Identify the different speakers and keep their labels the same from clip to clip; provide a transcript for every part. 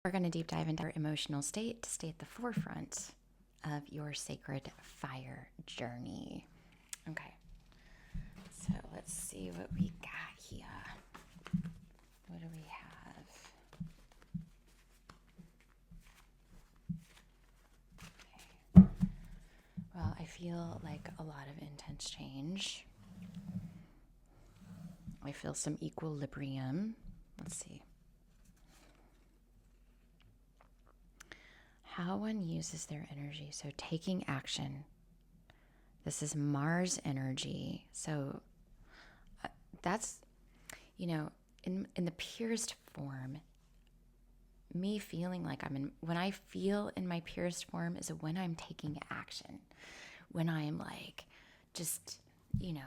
Speaker 1: We're going to deep dive into our emotional state to stay at the forefront of your sacred fire journey. Okay, so let's see what we got here. What do we have? Okay. Well, I feel like a lot of intense change. I feel some equilibrium. Let's see. How one uses their energy. So taking action. This is Mars energy. So that's, in the purest form, me feeling like when I feel in my purest form is when I'm taking action. When I'm like, just, in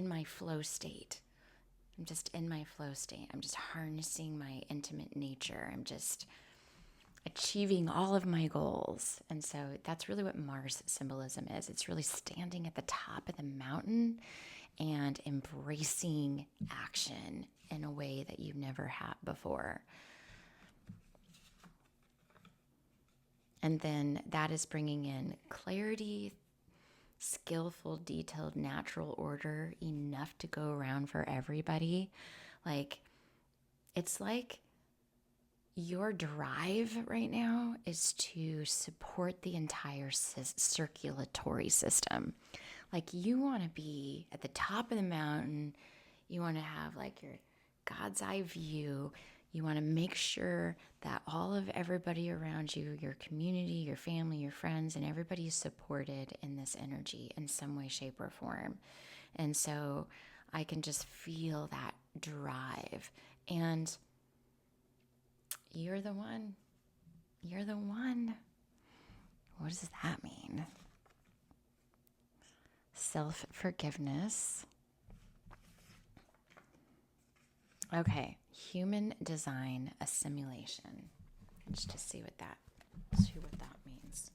Speaker 1: my flow state. I'm just in my flow state. I'm just harnessing my intimate nature. I'm just achieving all of my goals. And so that's really what Mars symbolism is. It's really standing at the top of the mountain and embracing action in a way that you've never had before. And then that is bringing in clarity, skillful, detailed, natural order, enough to go around for everybody. It's like your drive right now is to support the entire circulatory system. Like, you want to be at the top of the mountain. You want to have like your God's eye view. You want to make sure that all of everybody around you, your community, your family, your friends, and everybody is supported in this energy in some way, shape, or form. And so I can just feel that drive. And you're the one. You're the one. What does that mean? Self-forgiveness. Okay, human design assimilation. Just to see what that means.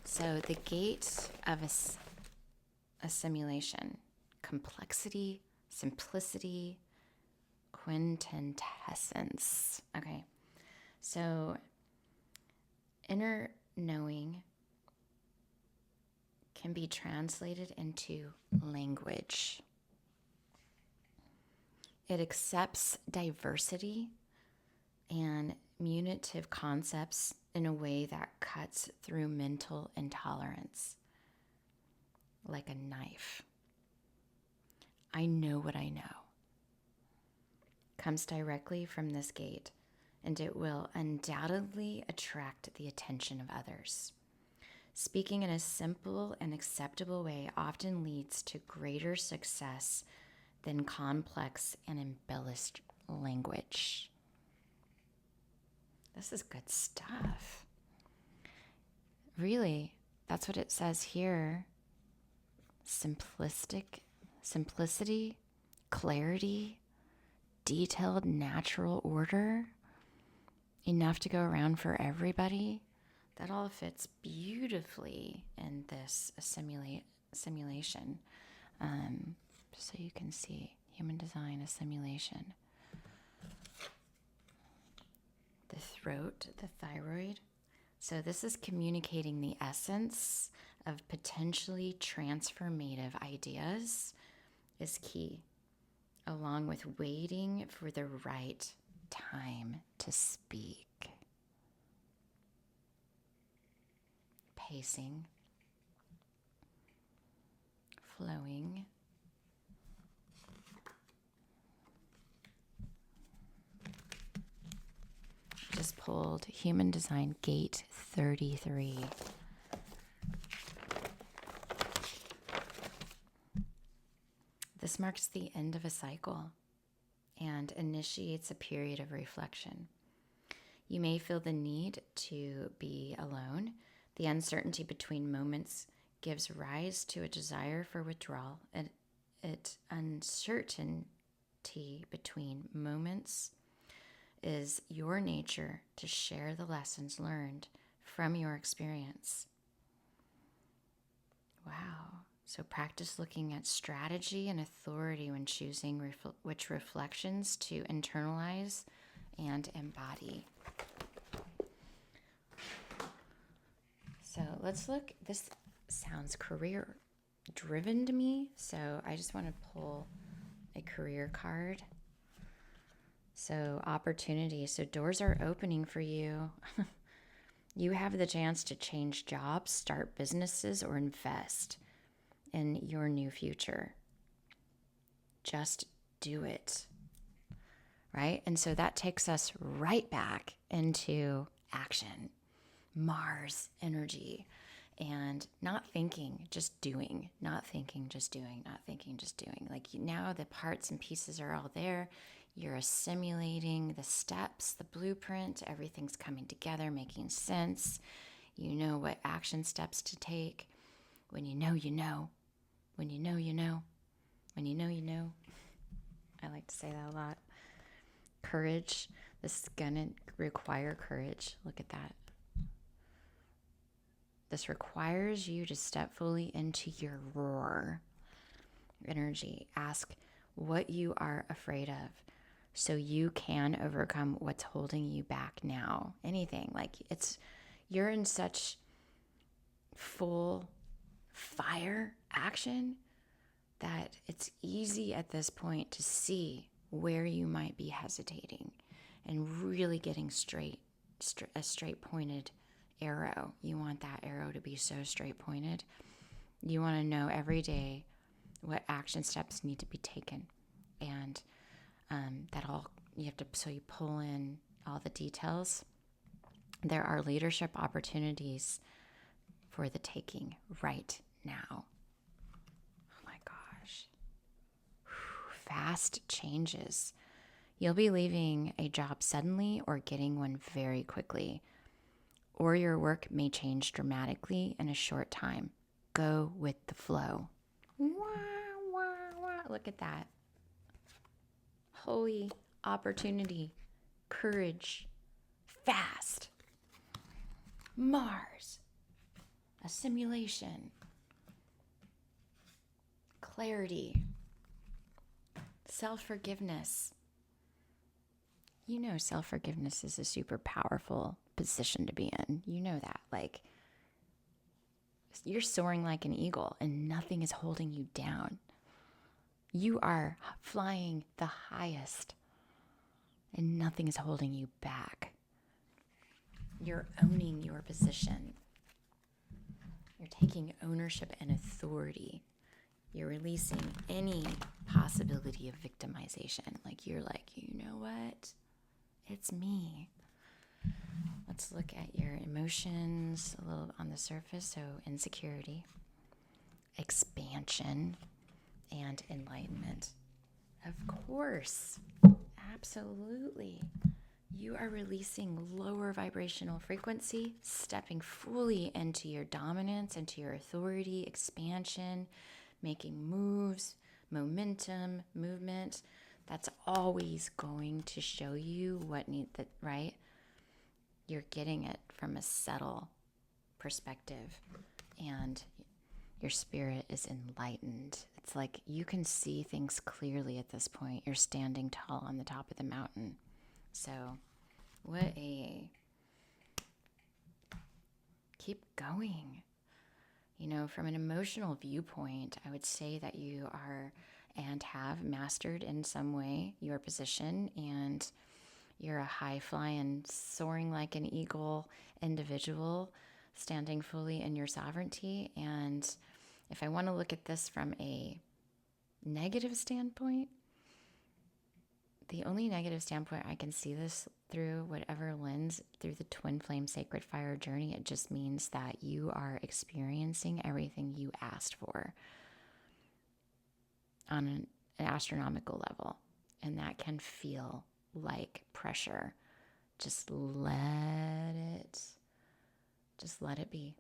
Speaker 1: So the gate of assimilation: complexity, simplicity, quintessence. Okay, so inner knowing can be translated into language. It accepts diversity and mutative concepts in a way that cuts through mental intolerance like a knife. I know what I know. Comes directly from this gate, and it will undoubtedly attract the attention of others. Speaking in a simple and acceptable way often leads to greater success than complex and embellished language. This is good stuff. Really, that's what it says here. Simplicity, clarity, detailed, natural order, enough to go around for everybody. That all fits beautifully in this simulation. So you can see human design assimilation. The throat, the thyroid. So this is communicating the essence of potentially transformative ideas is key, along with waiting for the right time to speak. Pacing, flowing. Just pulled Human Design Gate 33. This marks the end of a cycle and initiates a period of reflection. You may feel the need to be alone. The uncertainty between moments gives rise to a desire for withdrawal. Uncertainty between moments is your nature to share the lessons learned from your experience. Wow. So practice looking at strategy and authority when choosing which reflections to internalize and embody. So let's look. This sounds career driven to me. So I just want to pull a career card. So opportunity. So doors are opening for you. You have the chance to change jobs, start businesses, or invest in your new future. Just do it. Right? And so that takes us right back into action. Mars energy. And not thinking, just doing. Not thinking, just doing. Not thinking, just doing. Like now the parts and pieces are all there. You're assimilating the steps, the blueprint. Everything's coming together, making sense. You know what action steps to take. When you know, you know. When you know, you know. When you know, you know. I like to say that a lot. Courage. This is going to require courage. Look at that. This requires you to step fully into your roar energy. Ask what you are afraid of so you can overcome what's holding you back now. Anything. Like you're in such full fire action that it's easy at this point to see where you might be hesitating and really getting a straight pointed arrow. You want that arrow to be so straight pointed. You want to know every day what action steps need to be taken. And so you pull in all the details. There are leadership opportunities for the taking right now. Oh my gosh. Fast changes. You'll be leaving a job suddenly or getting one very quickly. Or your work may change dramatically in a short time. Go with the flow. Wah, wah, wah. Look at that. Holy opportunity, courage, fast. Mars, a simulation, clarity, self-forgiveness. You know self-forgiveness is a super powerful position to be in. You know that. Like, you're soaring like an eagle and nothing is holding you down. You are flying the highest and nothing is holding you back. You're owning your position. You're taking ownership and authority. You're releasing any possibility of victimization. Like you're like, you know what? It's me. Let's look at your emotions a little on the surface. So insecurity, expansion, and enlightenment. Of course, absolutely. You are releasing lower vibrational frequency, stepping fully into your dominance, into your authority, expansion, making moves, momentum, movement. That's always going to show you what right? You're getting it from a subtle perspective, and your spirit is enlightened. It's like you can see things clearly at this point. You're standing tall on the top of the mountain. So, keep going. You know, from an emotional viewpoint, I would say that you are and have mastered in some way your position, and you're a high-flying, soaring like an eagle individual, standing fully in your sovereignty. And if I want to look at this from a negative standpoint, the only negative standpoint I can see this through, whatever lens, through the twin flame sacred fire journey, it just means that you are experiencing everything you asked for on an astronomical level. And that can feel like pressure. Just let it be.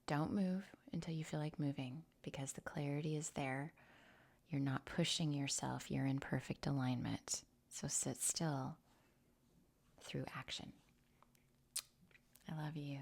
Speaker 1: Don't move until you feel like moving, because the clarity is there. You're not pushing yourself. You're in perfect alignment. So sit still through action. I love you.